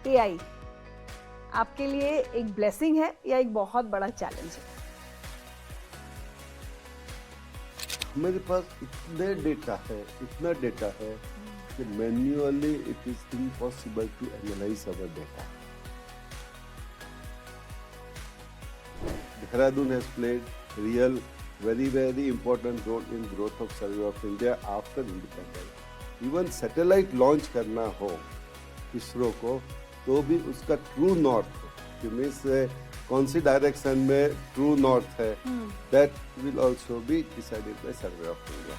AI आपके लिए एक ब्लेसिंग है या एक बहुत बड़ा चैलेंज है? मेरे पास इतना डेटा है कि manually it is impossible to analyse our data. Dehradun has played very important role in growth of Survey of India after independence. Even satellite launch करना हो इसरो को तो भी उसका ट्रू नॉर्थ कि मीन्स कौन सी डायरेक्शन में ट्रू नॉर्थ है, that will also be decided by Survey of India.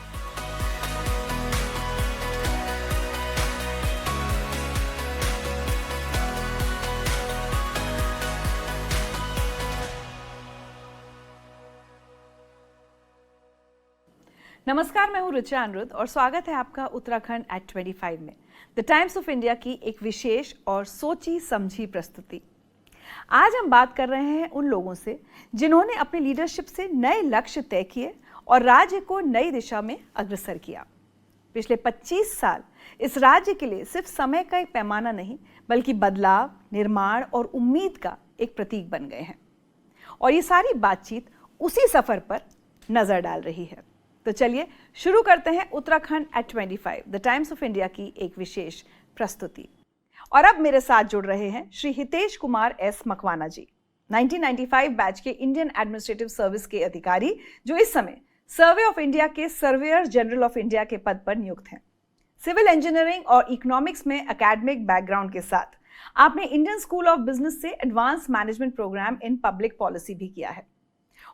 नमस्कार, मैं हूं रुचा अनिरुद्ध और स्वागत है आपका उत्तराखंड एट 25 में द टाइम्स ऑफ इंडिया की एक विशेष और सोची समझी प्रस्तुति. आज हम बात कर रहे हैं उन लोगों से जिन्होंने अपनी लीडरशिप से नए लक्ष्य तय किए और राज्य को नई दिशा में अग्रसर किया. पिछले 25 साल इस राज्य के लिए सिर्फ समय का एक पैमाना नहीं बल्कि बदलाव, निर्माण और उम्मीद का एक प्रतीक बन गए हैं. और ये सारी बातचीत उसी सफर पर नजर डाल रही है. तो चलिए शुरू करते हैं Uttarakhand at 25 the Times of India की एक विशेष प्रस्तुति. और अब मेरे साथ जुड़ रहे हैं श्री हितेश कुमार एस मकवाना जी, 1995 बैच के इंडियन एडमिनिस्ट्रेटिव सर्विस के अधिकारी जो इस समय सर्वे ऑफ इंडिया के सर्वेयर जनरल ऑफ इंडिया के पद पर नियुक्त हैं. सिविल इंजीनियरिंग और इकोनॉमिक्स में एकेडमिक बैकग्राउंड के साथ आपने इंडियन स्कूल ऑफ बिजनेस से advance management programme in public policy भी किया है.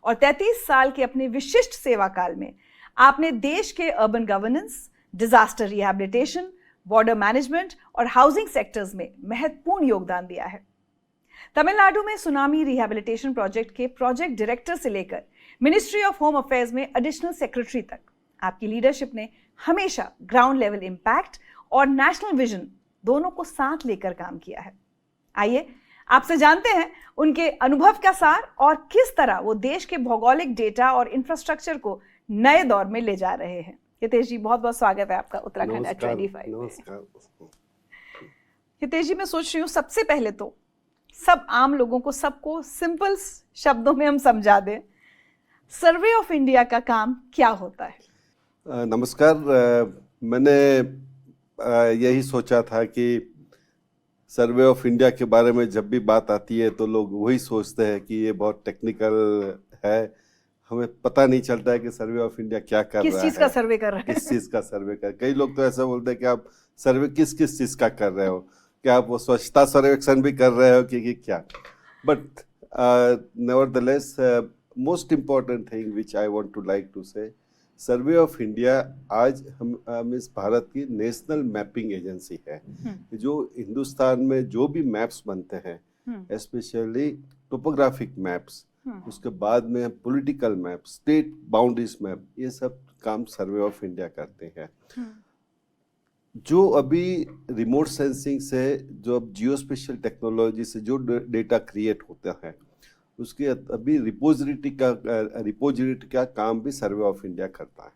और 33 साल के अपने विशिष्ट सेवा काल में आपने देश के urban governance, disaster rehabilitation, border management और हाउसिंग सेक्टर्स में महत्वपूर्ण योगदान दिया है. तमिलनाडु में सुनामी रिहैबिलिटेशन प्रोजेक्ट के प्रोजेक्ट डायरेक्टर से लेकर मिनिस्ट्री ऑफ होम अफेयर्स में एडिशनल सेक्रेटरी तक आपकी लीडरशिप ने हमेशा ग्राउंड लेवल इम्पैक्ट और नेशनल विजन दोनों को साथ लेकर काम किया है. आइए आपसे जानते हैं उनके अनुभव का सार और किस तरह वो देश के भौगोलिक डेटा और इंफ्रास्ट्रक्चर को नए दौर में ले जा रहे हैं. हितेश जी, बहुत बहुत स्वागत है आपका उत्तराखंड एट 25. नमस्कार. हितेश जी, मैं सोच रही हूँ सबसे पहले तो सब आम लोगों को, सबको सिंपल शब्दों में हम समझा दें, सर्वे ऑफ इंडिया का काम क्या होता है? नमस्कार. मैंने यही सोचा था कि सर्वे ऑफ इंडिया के बारे में जब भी बात आती है तो लोग वही सोचते हैं कि ये बहुत टेक्निकल है, हमें पता नहीं चलता है कि सर्वे ऑफ इंडिया क्या कर रहा है, किस चीज का सर्वे कर रहा है, किस चीज का सर्वे कर. कई लोग तो ऐसा बोलते हैं कि आप सर्वे किस किस चीज का कर रहे हो, क्या आप वो स्वच्छता सर्वेक्षण भी कर रहे हो कि क्या. But nevertheless most important thing which I want to like to say, Survey of India आज हम इस भारत की नेशनल मैपिंग एजेंसी है. जो हिंदुस्तान में जो भी मैप्स बनते हैं, स्पेशली टोपोग्राफिक मैप्स, उसके बाद में political map, state boundaries map, ये सब काम सर्वे ऑफ इंडिया करते हैं. जो अभी रिमोट सेंसिंग से, जो अब जियो स्पेशल टेक्नोलॉजी से जो डेटा क्रिएट होता है, उसके अभी रिपोजिटरी का काम भी सर्वे ऑफ इंडिया करता है.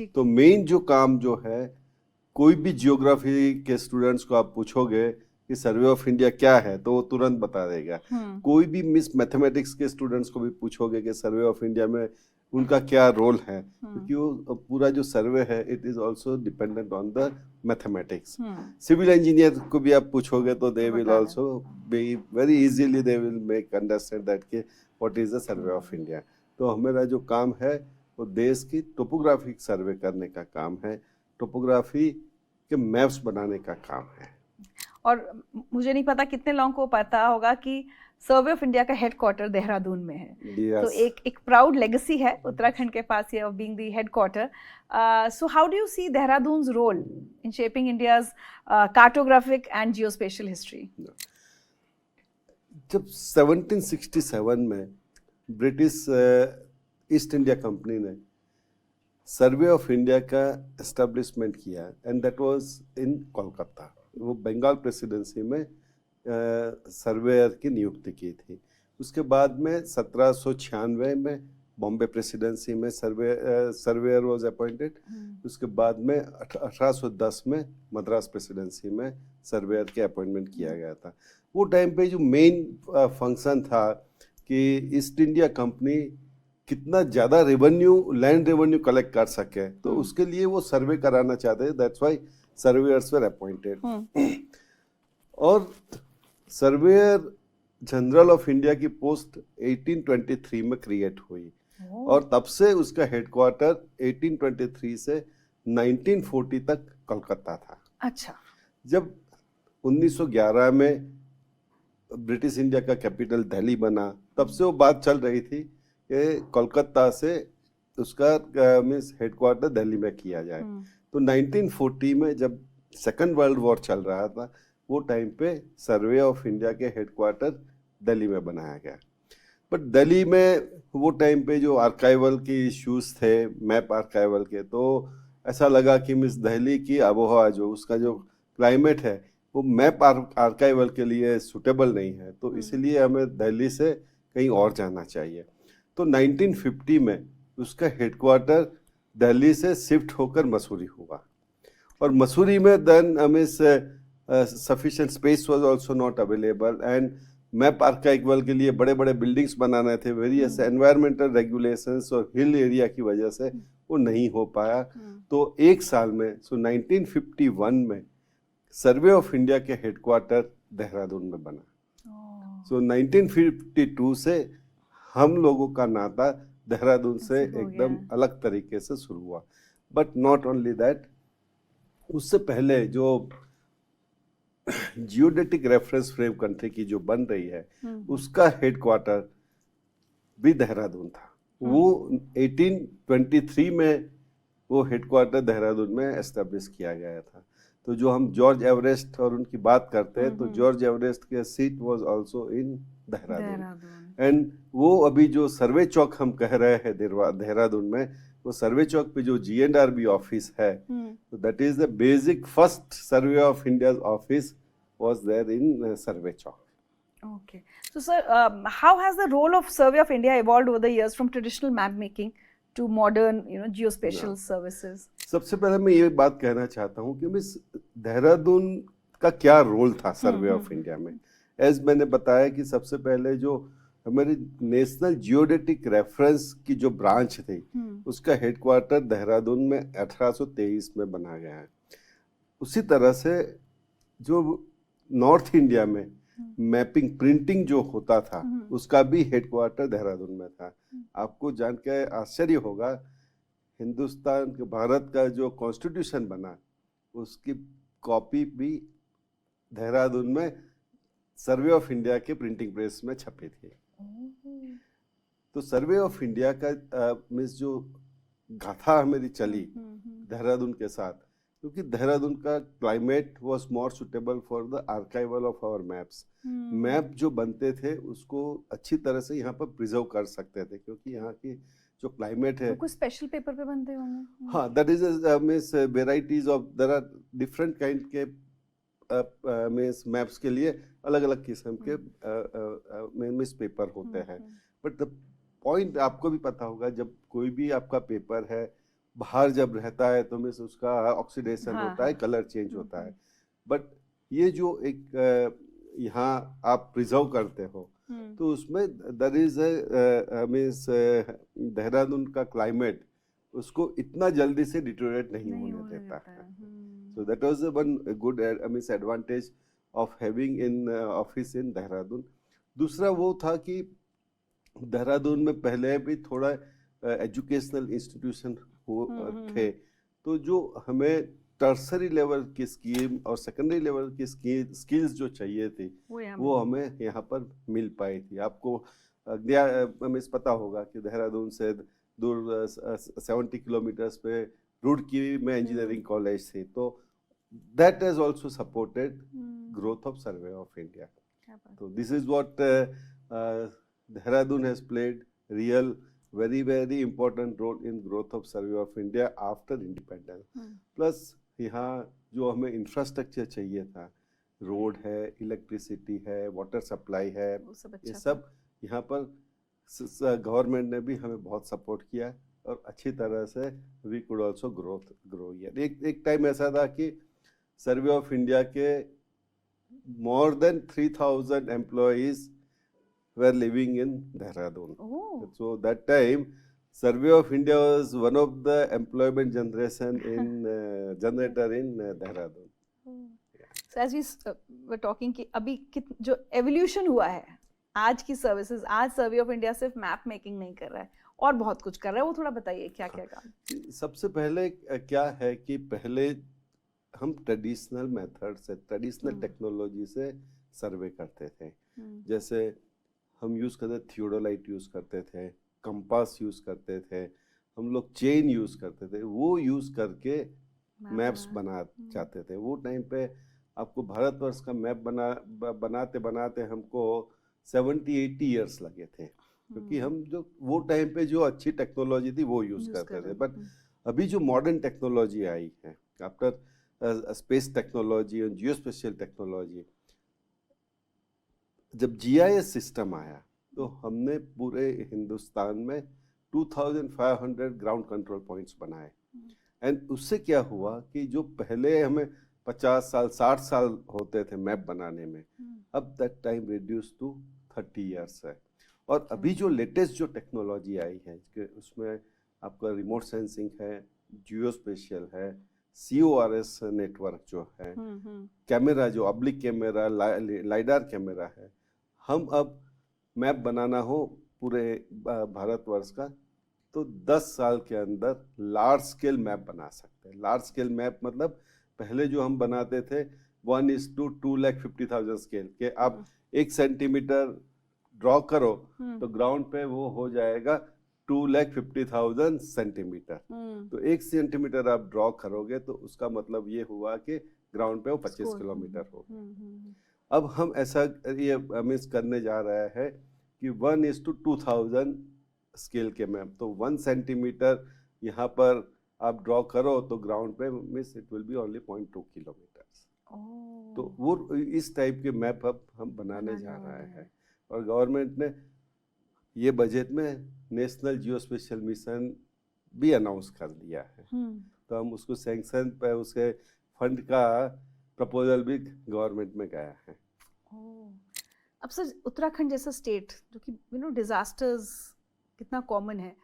तो मेन जो काम जो है, कोई भी जियोग्राफी के स्टूडेंट्स को आप पूछोगे कि सर्वे ऑफ इंडिया क्या है तो वो तुरंत बता देगा. कोई भी मिस मैथमेटिक्स के स्टूडेंट्स को भी पूछोगे कि सर्वे ऑफ इंडिया में उनका क्या रोल है, क्योंकि वो पूरा जो सर्वे है it is also dependent on the mathematics. Civil engineer को भी आप पूछोगे तो they will also be very easily they will make understand that के what is the survey of India. तो हमारा जो काम है वो देश की टोपोग्राफिक सर्वे करने का काम है, टोपोग्राफी के मैप्स बनाने का काम है. और मुझे नहीं पता कितने लोगों को पता होगा कि सर्वे ऑफ इंडिया का हेडक्वार्टर देहरादून में है. तो एक प्राउड लेगेसी है उत्तराखंड के पास ये, of being the headquarter. So how do you see Dehradun's role in shaping India's cartographic and geospatial history? जब 1767 में ब्रिटिश ईस्ट इंडिया कंपनी ने सर्वे ऑफ इंडिया का एस्टेब्लिशमेंट किया, and that was in Kolkata. वो बंगाल प्रेसिडेंसी में सर्वेयर की नियुक्ति की थी. उसके बाद में 1796 में बॉम्बे प्रेसिडेंसी में सर्वेयर वाज अपॉइंटेड। उसके बाद में 1810 में मद्रास प्रेसिडेंसी में सर्वेयर के अपॉइंटमेंट किया गया था। वो टाइम पे जो मेन फंक्शन था कि ईस्ट इंडिया कंपनी कितना ज़्यादा लैंड रेवेन्यू कलेक्ट कर सके, तो उसके लिए वो सर्वे कराना चाहते थे। That's why surveyor's were appointed. और सर्वेयर जनरल ऑफ इंडिया की पोस्ट 1823 में क्रिएट हुई और तब से उसका हेडक्वार्टर 1823 से 1940 तक कोलकाता था। अच्छा। जब 1911 में ब्रिटिश इंडिया का कैपिटल दिल्ली बना, तब से वो बात चल रही थी कि कोलकाता से उसका मीन्स हेडक्वार्टर दिल्ली में किया जाए। तो 1940 में जब सेकेंड वर्ल्ड वॉर चल रहा था, वो टाइम पे सर्वे ऑफ इंडिया के हेडक्वार्टर दिल्ली में बनाया गया। बट दिल्ली में वो टाइम पे जो आर्काइवल की इश्यूज थे, मैप आर्काइवल के, तो ऐसा लगा कि मिस दिल्ली की आबोहवा जो उसका जो क्लाइमेट है वो मैप आर्काइवल के लिए सूटेबल नहीं है, तो इसलिए हमें दिल्ली से कहीं और जाना चाहिए। तो 1950 में उसका हेडक्वार्टर दिल्ली से शिफ्ट होकर मसूरी हुआ और मसूरी में देन हमें sufficient space was also not available and map archival के लिए बड़े बड़े बिल्डिंग्स बनाने थे, वेरियस एनवायरमेंटल रेगुलेशंस और हिल एरिया की वजह से वो नहीं हो पाया। तो एक साल में 1951 में सर्वे ऑफ इंडिया के हेडक्वार्टर देहरादून में बना। 1952 से हम लोगों का नाता देहरादून से एकदम अलग तरीके से शुरू हुआ। बट नॉट ओनली दैट, उससे पहले जो जियोडेटिक रेफरेंस फ्रेम कंट्री की जो बन रही है उसका हेडक्वार्टर भी देहरादून था। वो 1823 में वो हेडक्वार्टर देहरादून में एस्टेब्लिश किया गया था। तो जो हम जॉर्ज एवरेस्ट और उनकी बात करते हैं, तो जॉर्ज एवरेस्ट के seat was also in Dehradun. And वो अभी जो सर्वे चौक हम कह रहे हैं देहरादून में, वो सर्वे चौक पे जो GNRB ऑफिस है, तो that is the basic first Survey of India office was there in Survey Chowk. Okay. So, sir, how has the role of Survey of India evolved over the years from traditional map making to modern, geospatial services? सबसे पहले मैं ये बात कहना चाहता हूँ कि miss Dehradun का क्या रोल था सर्वे ऑफ इंडिया में। एज मैंने बताया कि सबसे पहले जो हमारी नेशनल जियोडेटिक रेफरेंस की जो ब्रांच थी, उसका हेडक्वार्टर देहरादून में 1823 में बना गया है। उसी तरह से जो नॉर्थ इंडिया में मैपिंग प्रिंटिंग जो होता था, उसका भी हेडक्वार्टर देहरादून में था। आपको जान के आश्चर्य होगा, हिंदुस्तान के भारत का जो कॉन्स्टिट्यूशन बना, उसकी कॉपी भी देहरादून में सर्वे ऑफ इंडिया के प्रिंटिंग प्रेस में छपी थी। तो सर्वे ऑफ इंडिया का मीन्स जो गाथा हमारी चली देहरादून के साथ, क्योंकि देहरादून का climate was more suitable for the archival of our maps. Map जो बनते थे उसको अच्छी तरह से यहाँ पर प्रिजर्व कर सकते थे, क्योंकि यहाँ की जो क्लाइमेट है, कुछ स्पेशल पेपर पे बनते होंगे। हाँ, that is means varieties of, there are different kind के मीन्स मैप्स के लिए अलग अलग किस्म के मीन्स पेपर होते हैं। बट द पॉइंट आपको भी पता होगा, जब कोई भी आपका पेपर है बाहर जब रहता है तो मीन्स उसका ऑक्सीडेशन होता है, कलर चेंज होता है। बट ये जो एक यहाँ आप प्रिजर्व करते हो, तो उसमें देयर इज मीन्स देहरादून का क्लाइमेट उसको इतना जल्दी से डिटोरेट नहीं होने देता है। So that was one good means advantage of having in office in Dehradun. दूसरा वो था कि देहरादून में पहले भी थोड़ा एजुकेशनल इंस्टीट्यूशन थे, तो जो हमें टर्सरी लेवल की स्कीम और सेकेंडरी लेवल की स्किल्स जो चाहिए थी वो हमें यहाँ पर मिल पाई थी। आपको हमें पता होगा कि देहरादून से दूर 70 किलोमीटर्स पे रुड़की में इंजीनियरिंग कॉलेज थी, तो that has also supported growth of Survey of India. So this is what Dehradun has played real very important role in growth of Survey of India after independence. Plus यहाँ जो हमें infrastructure चाहिए था, road है, electricity है, water supply है, ये सब यहाँ पर गवर्नमेंट ने भी हमें बहुत सपोर्ट किया और अच्छी तरह से we could also grow year. एक टाइम ऐसा था कि सर्वे ऑफ इंडिया के more than 3,000 employees were living in Dehradun. Oh. So that time, Survey of India was one of the employment generation in generator in Dehradun. So as we were talking कि अभी जो evolution हुआ है आज की services, आज सर्वे of India सिर्फ map making नहीं कर रहा है और बहुत कुछ कर रहा है, वो थोड़ा बताइए क्या क्या काम। सबसे पहले क्या है कि पहले हम ट्रेडिशनल मेथड से, ट्रेडिशनल टेक्नोलॉजी से सर्वे करते थे। जैसे हम यूज़ करते थियोडोलाइट यूज़ करते थे, कंपास यूज़ करते थे, हम लोग चेन यूज़ करते थे, वो यूज़ करके मैप्स बना चाहते थे। वो टाइम पे आपको भारतवर्ष का मैप बनाते बनाते हमको 70-80 ईयर्स लगे थे, क्योंकि हम जो वो टाइम पे जो अच्छी टेक्नोलॉजी थी वो यूज़ करते थे। बट अभी जो मॉडर्न टेक्नोलॉजी आई है आफ्टर स्पेस टेक्नोलॉजी और जियोस्पेशियल टेक्नोलॉजी, जब जीआईएस सिस्टम आया तो हमने पूरे हिंदुस्तान में 2500 ग्राउंड कंट्रोल पॉइंट्स बनाए। एंड उससे क्या हुआ कि जो पहले हमें 50 साल 60 साल होते थे मैप बनाने में, अब that time reduce to 30 years है। और अभी जो लेटेस्ट जो टेक्नोलॉजी आई है कि उसमें आपका रिमोट सेंसिंग है, जियोस्पेशियल है, CORS नेटवर्क जो है, कैमरा जो ऑब्लिक कैमरा, लाइडार कैमरा है, हम अब मैप बनाना हो पूरे भारतवर्ष का तो 10 साल के अंदर लार्ज स्केल मैप बना सकते हैं। लार्ज स्केल मैप मतलब पहले जो हम बनाते थे 1:250,000 स्केल के, आप 1 सेंटीमीटर ड्रॉ करो तो ग्राउंड पे वो हो जाएगा 250,000 सेंटीमीटर। तो 1 सेंटीमीटर आप ड्रॉ करोगे तो उसका मतलब ये हुआ कि ग्राउंड पे वो 25 किलोमीटर हो। अब हम ऐसा ये मिस करने जा रहा है कि 1:2000 स्केल के मैप, तो 1 सेंटीमीटर यहाँ पर आप ड्रॉ करो तो ग्राउंड पे miss it will B only 0.2 kilometre. तो वो इस टाइप के मैप अब हम बनाने जा रहे हैं। और गवर्नमेंट ने ये बजट में नेशनल जियोस्पेशियल मिशन भी अनाउंस कर दिया है, तो हम उसको सैंक्शन पे उसके फंड का प्रपोजल भी गवर्नमेंट में गया है। अब सर उत्तराखंड जैसा स्टेट जो कि डिजास्टर्स कितना कॉमन है,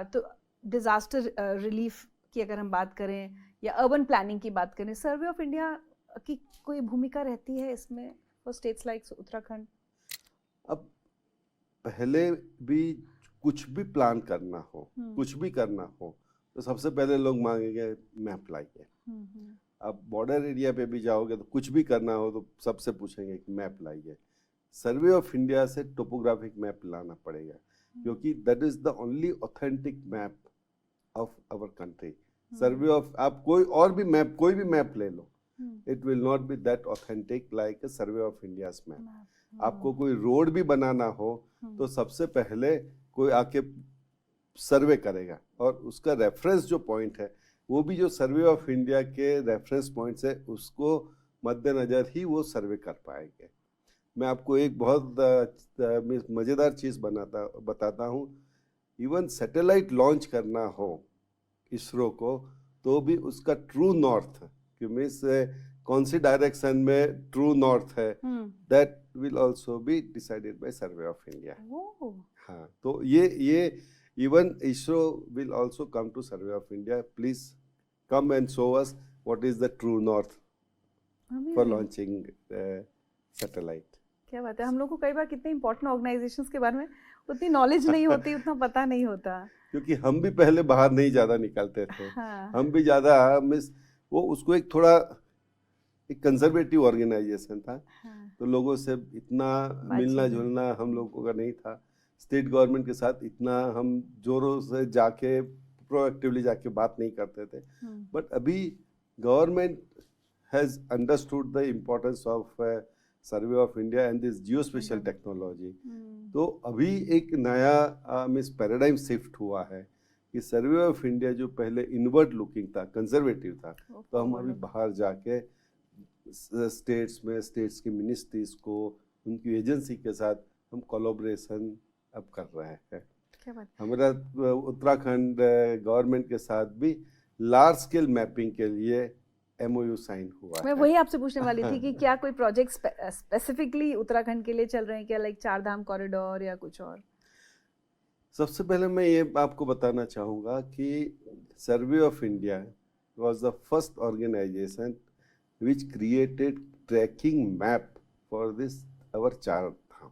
तो डिजास्टर रिलीफ की अगर हम बात करें या अर्बन प्लानिंग की बात करें, सर्वे ऑफ इंडिया की कोई भूमिका रहती है इसमें फॉर स्टेट्स लाइक उत्तराखंड? अब पहले भी कुछ भी प्लान करना हो, कुछ भी करना हो, तो सबसे पहले लोग मांगेंगे मैप लाइए। अब बॉर्डर एरिया पे भी जाओगे तो कुछ भी करना हो तो सबसे पूछेंगे कि मैप लाइए। सर्वे ऑफ इंडिया से टोपोग्राफिक मैप लाना पड़ेगा, क्योंकि that is the only authentic map of our country. Survey of, आप कोई भी मैप ले लो, it will not be that authentic like a survey of India's map. आपको कोई रोड भी बनाना हो तो सबसे पहले कोई आके सर्वे करेगा, और उसका रेफरेंस जो पॉइंट है वो भी जो सर्वे ऑफ इंडिया के रेफरेंस पॉइंट्स है उसको मद्देनजर ही वो सर्वे कर पाएंगे। मैं आपको एक बहुत मज़ेदार चीज़ बताता हूँ। इवन सैटेलाइट लॉन्च करना हो इसरो को तो भी उसका ट्रू नॉर्थ, कि मीन्स कौन सी डायरेक्शन में ट्रू नॉर्थ है, that will also be decided by Survey of India. हाँ, तो ये even ISRO will also come to Survey of India, please come and show us what is the true north for launching satellite. क्या बात है, हम लोग को कई बार कितने इंपॉर्टेंट ऑर्गेनाइजेशंस के बारे में उतनी नॉलेज नहीं होती, उतना पता नहीं होता, क्योंकि हम भी पहले बाहर नहीं ज़्यादा निकलते थे। हम भी ज़्यादा वो उसको एक थोड़ा एक कंजर्वेटिव ऑर्गेनाइजेशन था, तो लोगों से इतना मिलना जुलना हम लोगों का नहीं था। स्टेट गवर्नमेंट के साथ इतना हम जोरों से जाके प्रोएक्टिवली जाके बात नहीं करते थे। बट अभी government has understood the importance of survey of India and this geospatial technology. तो अभी एक नया मीन्स पैराडाइम शिफ्ट हुआ है कि सर्वे ऑफ इंडिया जो पहले इनवर्ड लुकिंग था, कंजर्वेटिव था, तो हम अभी बाहर जाके स्टेट्स की मिनिस्ट्रीज को, उनकी एजेंसी के साथ हम कोलैबोरेशन अब कर रहे हैं। क्या बात। हमारा उत्तराखंड गवर्नमेंट के साथ भी लार्ज स्केल मैपिंग के लिए MOU साइन हुआ मैं है। वही आपसे पूछने वाली थी कि क्या कोई प्रोजेक्ट स्पेसिफिकली उत्तराखंड के लिए चल रहे हैं क्या, लाइक चार धाम कॉरिडोर या कुछ और? सबसे पहले मैं ये आपको बताना चाहूँगा कि Survey of India was the first organization which created tracking map for this our चार धाम,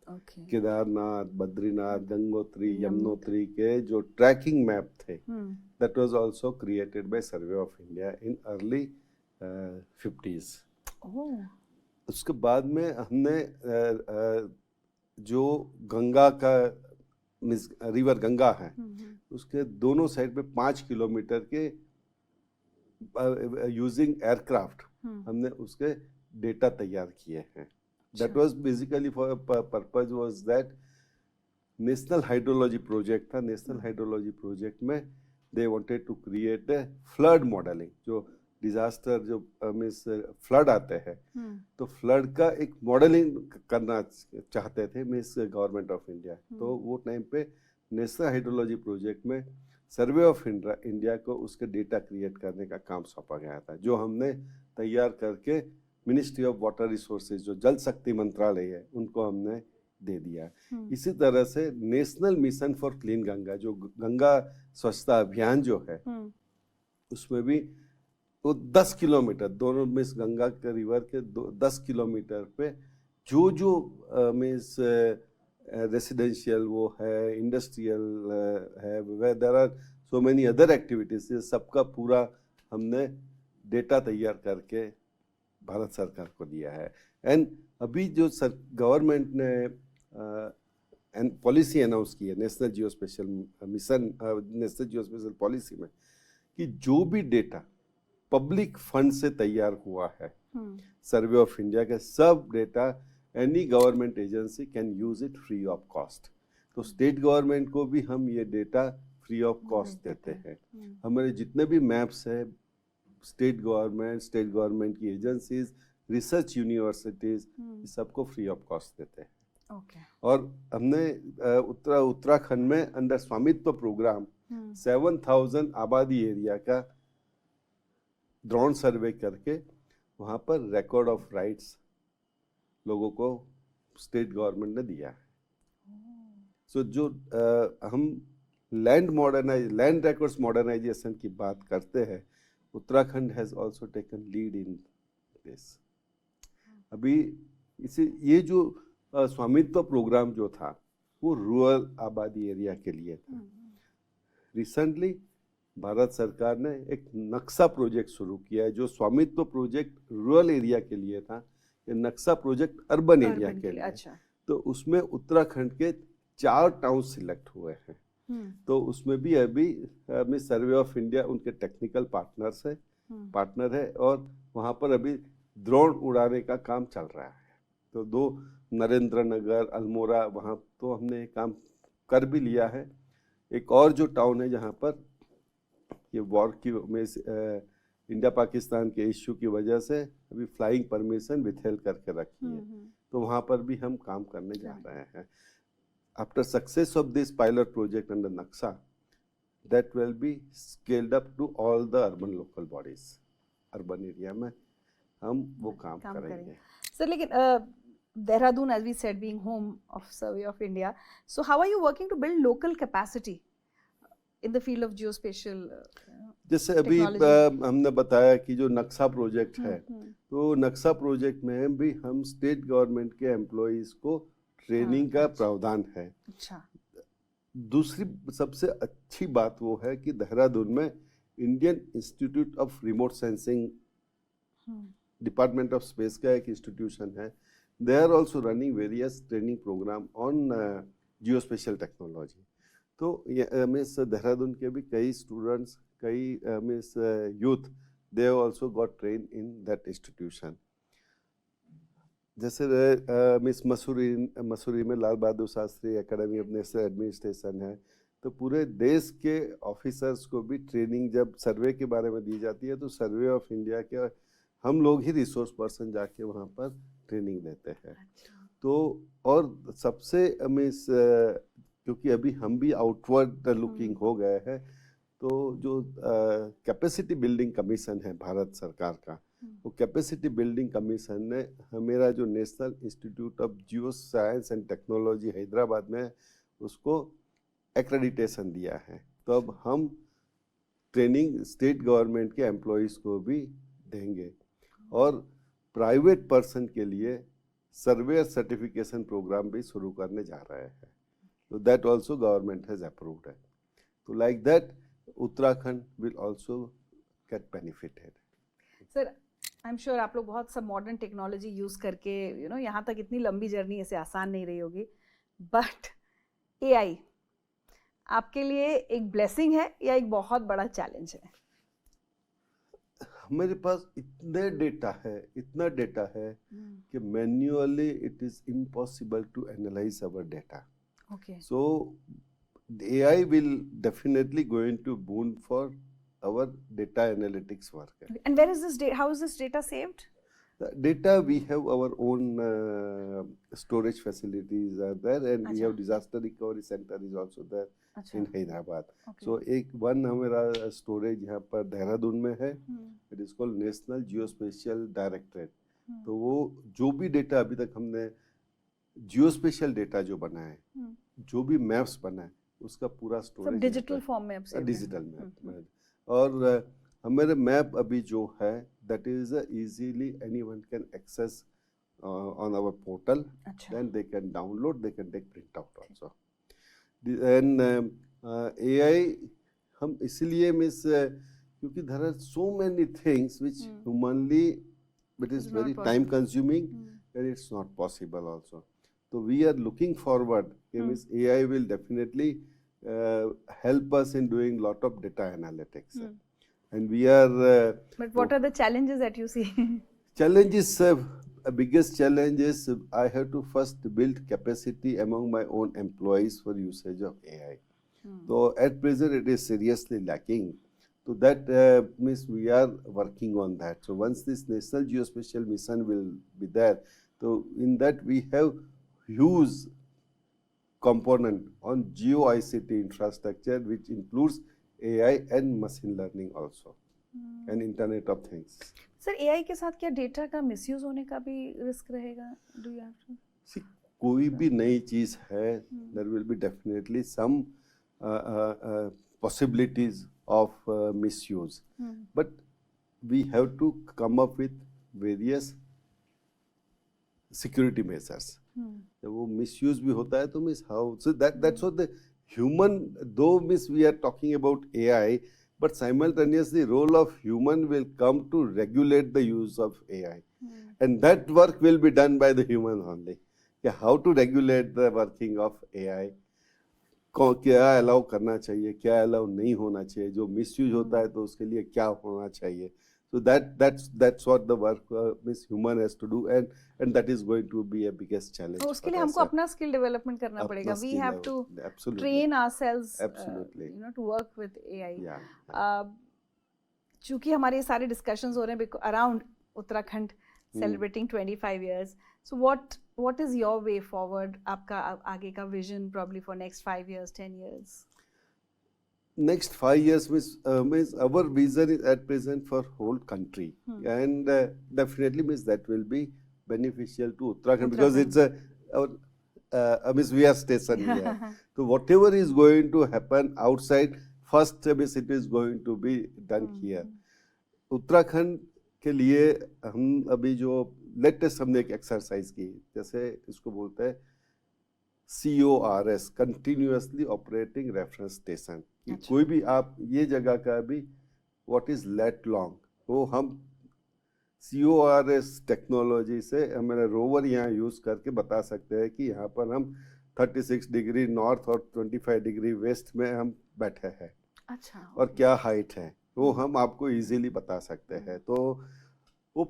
ओके। केदारनाथ, बद्रीनाथ, गंगोत्री, यमुनोत्री के जो ट्रैकिंग मैप थे, that was also created by Survey of India in early 50s। उसके बाद में हमने जो गंगा का रिवर गंगा है उसके दोनों साइड पे 5 किलोमीटर के यूजिंग एयरक्राफ्ट हमने उसके डेटा तैयार किए हैं। That was basically for purpose was that National Hydrology Project था। नेशनल हाइड्रोलॉजी प्रोजेक्ट में they wanted to create a flood modelling, जो डिजास्टर जो मींस फ्लड आते हैं तो फ्लड का एक मॉडलिंग करना चाहते थे मींस गवर्नमेंट ऑफ इंडिया। तो वो टाइम पे नेशनल हाइड्रोलॉजी प्रोजेक्ट में सर्वे ऑफ इंडिया को उसके डेटा क्रिएट करने का काम सौंपा गया था, जो हमने तैयार करके मिनिस्ट्री ऑफ वाटर रिसोर्सेज जो जल शक्ति मंत्रालय है उनको हमने दे दिया। इसी तरह से national mission for clean Ganga, जो गंगा स्वच्छता अभियान जो है उसमें भी वो 10 किलोमीटर दोनों मीन्स गंगा के रिवर के 10 किलोमीटर पे जो जो मीन्स रेसिडेंशियल वो है, इंडस्ट्रियल है, there are so many other activities, सबका पूरा हमने डेटा तैयार करके भारत सरकार को दिया है। एंड अभी जो गवर्नमेंट ने पॉलिसी अनाउंस की है नेशनल जियो स्पेशल मिशन, नेशनल जियो स्पेशल पॉलिसी में, कि जो भी डेटा पब्लिक फंड से तैयार हुआ है सर्वे ऑफ इंडिया का सब data any government agency can use it free of cost. तो स्टेट गवर्नमेंट को भी हम ये डेटा फ्री ऑफ कॉस्ट देते हैं। हमारे जितने भी मैप्स है स्टेट गवर्नमेंट की एजेंसीज, रिसर्च यूनिवर्सिटीज, सबको फ्री ऑफ कॉस्ट देते हैं। और हमने उत्तराखंड में अंडर स्वामित्व प्रोग्राम 7000 आबादी एरिया का ड्रोन सर्वे करके वहाँ पर रिकॉर्ड ऑफ राइट्स लोगों को स्टेट गवर्नमेंट ने दिया है। सो जो हम लैंड रिकॉर्ड्स मॉडर्नाइजेशन की बात करते हैं, Uttarakhand has also taken lead in this. अभी इसे ये जो स्वामित्व प्रोग्राम जो था वो रूरल आबादी एरिया के लिए था। रिसेंटली भारत सरकार ने एक नक्शा प्रोजेक्ट शुरू किया है, जो स्वामित्व प्रोजेक्ट रूरल एरिया के लिए था, ये नक्शा प्रोजेक्ट अर्बन एरिया के लिए। अच्छा। तो उसमें उत्तराखंड के 4 टाउन सिलेक्ट हुए हैं। तो उसमें भी अभी सर्वे ऑफ इंडिया उनके टेक्निकल पार्टनर है और वहाँ पर अभी ड्रोन उड़ाने का काम चल रहा है। तो 2 नरेंद्र नगर, अल्मोड़ा, वहाँ तो हमने काम कर भी लिया है। एक और जो टाउन है जहाँ पर ये वॉर की में इंडिया पाकिस्तान के इश्यू की वजह से अभी फ्लाइंग परमिशन विथहेल्ड करके रखी है, तो वहाँ पर भी हम काम करने जा रहे हैं। After success of this pilot project under नक्शा, that will be scaled up to all the urban local bodies. Urban area में हम वो काम करेंगे। सर, लेकिन Dehradun, as we said, being home of Survey of India, so how are you working to build local capacity in the field of geospatial जैसे अभी हमने बताया कि जो नक्शा प्रोजेक्ट है, तो नक्शा प्रोजेक्ट में भी हम स्टेट गवर्नमेंट के एम्प्लॉइज को ट्रेनिंग का प्रावधान है। अच्छा। दूसरी सबसे अच्छी बात वो है कि देहरादून में Indian institute of remote sensing, department of space का एक इंस्टीट्यूशन है। They are also running various training program on geospatial technology. तो मिस देहरादून के भी कई स्टूडेंट्स, कई मिस youth, they have also got trained in that institution. जैसे मिस मसूरी में Lal Bahadur Shastri academy of national administration है, तो पूरे देश के ऑफिसर्स को भी ट्रेनिंग जब सर्वे के बारे में दी जाती है तो सर्वे ऑफ इंडिया के हम लोग ही रिसोर्स पर्सन जाके वहाँ पर ट्रेनिंग देते हैं। अच्छा। तो और सबसे हमें क्योंकि अभी हम भी आउटवर्ड लुकिंग हो गए हैं, तो जो कैपेसिटी बिल्डिंग कमीशन है भारत सरकार का, वो कैपेसिटी बिल्डिंग कमीशन ने मेरा जो national institute of geo science and technology Hyderabad में उसको एक्रेडिटेशन दिया है। तो अब हम ट्रेनिंग स्टेट गवर्नमेंट के एम्प्लॉयज़ को भी देंगे और प्राइवेट पर्सन के लिए सर्वेयर सर्टिफिकेशन प्रोग्राम भी शुरू करने जा रहे हैं। तो that also government has approved है। तो like that Uttarakhand will also get benefited. Sir, I am sure आप लोग बहुत सब मॉडर्न टेक्नोलॉजी यूज़ करके यहाँ तक इतनी लंबी जर्नी ऐसे आसान नहीं रही होगी, बट एआई आपके लिए एक ब्लेसिंग है या एक बहुत बड़ा चैलेंज है? हमारे पास इतना डेटा है कि manually it is impossible to analyse our data. Okay. So AI will definitely going to boon for our data analytics work. And where is this data? How is this data saved? The data, we have our own storage facilities are there, and we have disaster recovery center is also there in Hyderabad. Okay. So one हमारा storage यहाँ पर देहरादून में है, it is called National Geospatial Directorate. तो वो जो भी data अभी तक हमने जियोस्पेशियल डेटा जो बना है, जो भी मैप्स बना है, उसका पूरा स्टोरेज डिजिटल फॉर्म में डिजिटल मैप। और हमारे मैप अभी जो है that is easily anyone can access on our portal, then they can download, they can take print out also. And AI हम इसलिए मिस क्योंकि there are so many things which humanly it is very time consuming and it's not possible also. So we are looking forward, means AI will definitely help us in doing lot of data analytics. And we are but what are the challenges that you see? Challenges, biggest challenge is I have to first build capacity among my own employees for usage of AI. So at present it is seriously lacking. So that means we are working on that. So once this National Geospatial Mission will be there, so in that we have huge component on Geo ICT infrastructure, which includes AI and machine learning also, and Internet of Things. Sir, AI के साथ क्या data का misuse होने का भी risk रहेगा? Do you have to? See, कोई भी नई चीज है, there will be definitely some possibilities of misuse, but we have to come up with various security measures. जब वो misuse भी होता है तो miss how, so that's what the human, though miss we are talking about AI, but simultaneously role of human will come to regulate the use of AI, and that work will be done by the human only. How to regulate the working of AI, क्या allow करना चाहिए, क्या allow नहीं होना चाहिए, जो misuse होता है तो उसके लिए क्या होना चाहिए. So that's what the work Miss Human has to do, and that is going to be a biggest challenge. तो उसके लिए हमको अपना स्किल डेवलपमेंट करना पड़ेगा. We have to train ourselves, to work with AI. चूंकि हमारे सारे डिस्कशंस हो रहे हैं around Uttarakhand celebrating 25 years. So what is your way forward? आपका आगे का vision probably for next 5 years, 10 years? Next 5 years means our vision is at present for whole country, and definitely means that will be beneficial to Uttarakhand because it's means we are stationed here. So whatever is going to happen outside, first means it is going to be done here. Uttarakhand के लिए हम अभी जो latest हमने एक exercise की, जैसे इसको बोलते हैं CORS, continuously operating reference station. कोई भी आप ये जगह का भी व्हाट इज लेट लॉन्ग, वो हम CORS टेक्नोलॉजी से हमारा रोवर यहाँ यूज करके बता सकते हैं कि यहाँ पर हम 36 डिग्री नॉर्थ और 25 डिग्री वेस्ट में हम बैठे हैं. अच्छा. और क्या हाइट है वो हम आपको इजीली बता सकते हैं. तो वो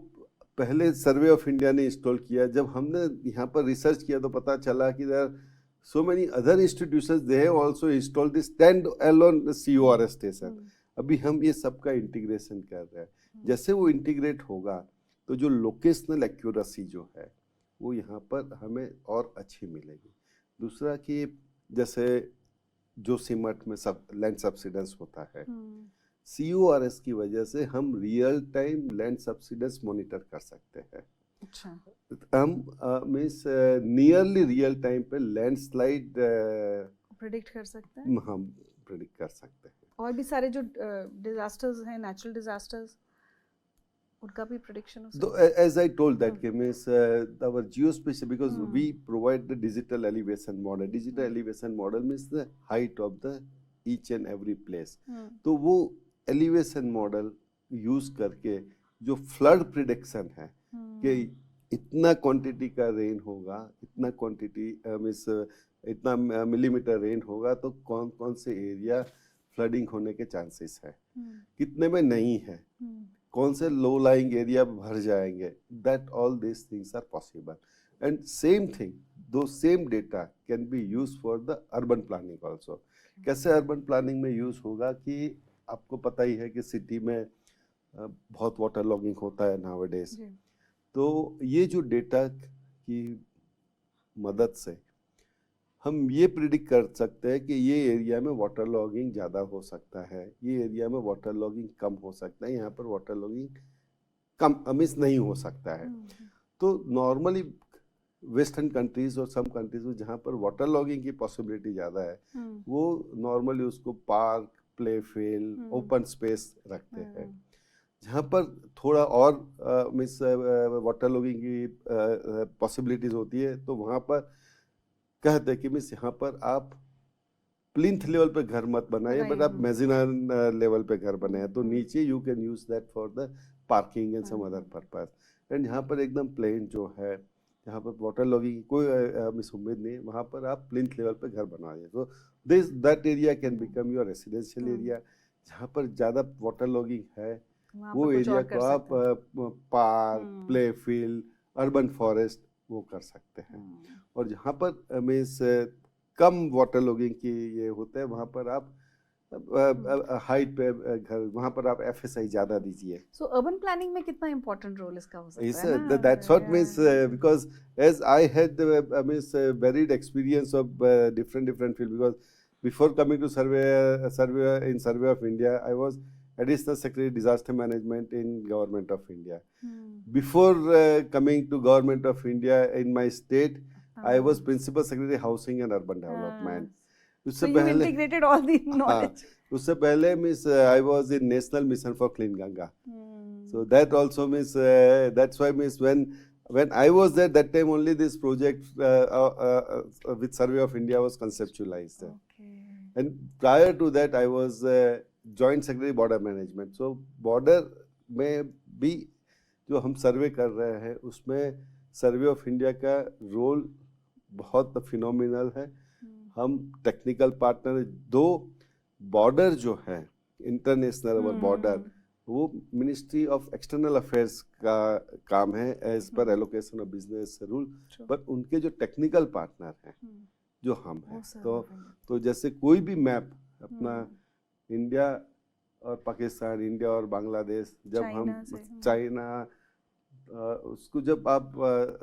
पहले सर्वे ऑफ इंडिया ने इंस्टॉल किया. जब हमने यहाँ पर रिसर्च किया तो पता चला कि there so many other institutions, they have also installed this stand alone CORS station. अभी हम ये सब का इंटीग्रेशन कर रहे हैं. जैसे वो इंटीग्रेट होगा तो जो लोकेशनल एक्यूरेसी जो है वो यहाँ पर हमें और अच्छी मिलेगी। दूसरा कि जैसे जो सीमट में सब लैंड सब्सिडेंस होता है, CORS की वजह से हम real time land subsidence monitor कर सकते हैं। अच्छा। हम मीन्स नियरली रियल टाइम पे लैंडस्लाइड प्रेडिक्ट कर सकते हैं। हम प्रेडिक्ट कर सकते हैं। और भी सारे जो डिजास्टर्स हैं, नेचुरल डिजास्टर्स, उनका भी प्रेडिक्शन हो So, सकता है। as I told that means our geospatial, because we provide the digital elevation model. Digital elevation model means the height of the each and every place. तो वो elevation model use करके जो flood prediction है कि इतना quantity का rain होगा, इतना क्वांटिटी मीन्स इतना मिलीमीटर रेन होगा, तो कौन कौन से एरिया फ्लडिंग होने के चांसेस है, कितने में नहीं है, कौन से लो लाइंग एरिया भर जाएंगे, that all this things are possible. And same thing, though same data can be use for the urban planning also. कैसे अर्बन प्लानिंग में यूज होगा कि आपको पता ही है कि सिटी में बहुत वाटर लॉगिंग होता है नाउअडेज, तो ये जो डेटा की मदद से हम ये प्रिडिक्ट कर सकते हैं कि ये एरिया में वाटर लॉगिंग ज़्यादा हो सकता है, ये एरिया में वाटर लॉगिंग कम हो सकता है, यहाँ पर वाटर लॉगिंग कम मिस नहीं हो सकता है। तो नॉर्मली वेस्टर्न कंट्रीज और सम कंट्रीज में जहाँ पर वाटर लॉगिंग की पॉसिबिलिटी ज़्यादा है, वो नॉर्मली उसको park, play field, open space रखते हैं। जहाँ पर थोड़ा और मिस वाटर लॉगिंग की पॉसिबिलिटीज होती है, तो वहाँ पर कहते हैं कि मिस यहाँ पर आप प्लिंथ लेवल पे घर मत बनाइए, बट आप मेज़ानाइन लेवल पे घर बनाए, तो नीचे you can use that for the parking and some other purpose. And यहाँ पर एकदम प्लेन जो है, जहाँ पर वाटर लॉगिंग की कोई मिस उम्मीद नहीं, वहाँ पर आप प्लिंथ लेवल पे घर बनाइए, तो this that area can become your residential area. जहाँ पर ज़्यादा वाटर लॉगिंग है, वो एरिया को आप park, play field, urban forest वो कर सकते हैं। और जहाँ पर मीन्स कम वाटर लॉगिंग की ये होता है, वहाँ पर आप हाइट पे घर, वहाँ पर आप FSI ज़्यादा दीजिए। सो अर्बन प्लानिंग में कितना इम्पोर्टेंट रोल इसका हो सकता है ना? That's what means because as I had means varied experience of different field, because before coming to survey of India, I was Additional Secretary Disaster Management in Government of India. Before coming to Government of India in my state, I was Principal Secretary Housing and Urban Development. So you integrated all the knowledge. उससे पहले means I was in National Mission for Clean Ganga. So that also means that's why means when I was there, that time only this project with Survey of India was conceptualized. Okay. And prior to that, I was Joint Secretary Border Management. So border में भी जो हम सर्वे कर रहे हैं, उसमें सर्वे of India का role बहुत फिनोमिनल है। हम टेक्निकल पार्टनर, दो बॉर्डर जो है इंटरनेशनल और बॉर्डर, वो मिनिस्ट्री ऑफ एक्सटर्नल अफेयर्स का काम है as per allocation of business rule, पर उनके जो टेक्निकल पार्टनर हैं जो हम हैं, तो जैसे कोई भी मैप अपना इंडिया और पाकिस्तान, इंडिया और बांग्लादेश, जब हम चाइना उसको जब आप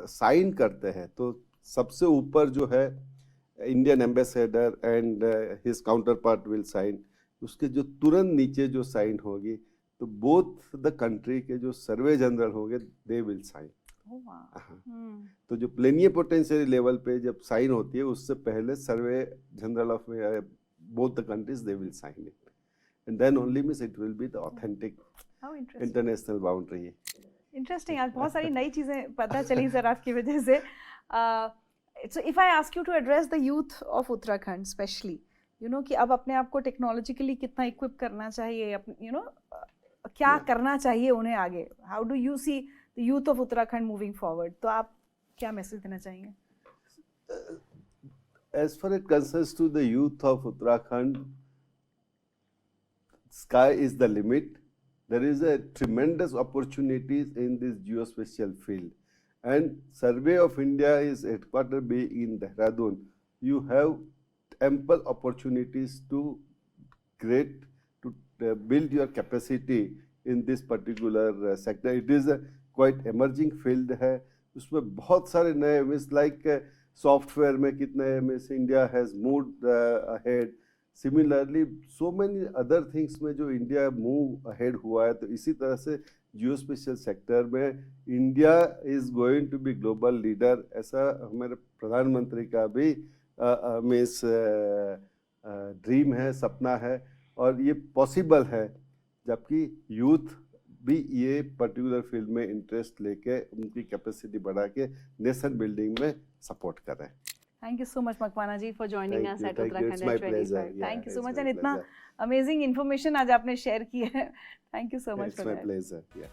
साइन करते हैं, तो सबसे ऊपर जो है Indian ambassador and his counterpart will sign, उसके जो तुरंत नीचे जो साइन होगी, तो बोथ द कंट्री के जो सर्वे जनरल होंगे दे विल साइन। तो जो प्लेनिपोटेंशियरी लेवल पे जब साइन होती है, उससे पहले survey general of both the countries they will sign it, and then only means it will be the authentic international boundary. Interesting, आज बहुत सारी नई चीज़ें पता चली सर आपकी वजह से। So if I ask you to address the youth of Uttarakhand especially, you know, कि अब अपने आप को टेक्नोलॉजिकली कितना इक्विप करना चाहिए, you know, क्या करना चाहिए उन्हें आगे, how do you see the youth of Uttarakhand moving forward? तो आप क्या मैसेज देना चाहेंगे? As far as concerns to the youth of Uttarakhand, sky is the limit. There is a tremendous opportunities in this geospatial field. And Survey of India is headquartered being in Dehradun. You have ample opportunities to build your capacity in this particular sector. It is a quite emerging field है, उसमें बहुत सारे नए means like software में कितने means India has moved ahead, similarly so many other things में जो India move ahead हुआ है, तो इसी तरह से जियो स्पेशियल सेक्टर में India is going to be global leader, ऐसा हमारे प्रधानमंत्री का भी मीन्स ड्रीम है, सपना है, और ये पॉसिबल है जबकि यूथ भी ये पर्टिकुलर फील्ड में इंटरेस्ट लेके उनकी कैपेसिटी बढ़ा के नेशन बिल्डिंग में सपोर्ट कर रहे हैं। Thank you so much Makwana ji for joining us at Uttarakhand It's my at 25। pleasure. Yeah, thank you so it's much my and इतना pleasure. अमेजिंग इन्फॉर्मेशन आज आपने शेयर की है। Thank you so much It's for my that. pleasure. Yeah.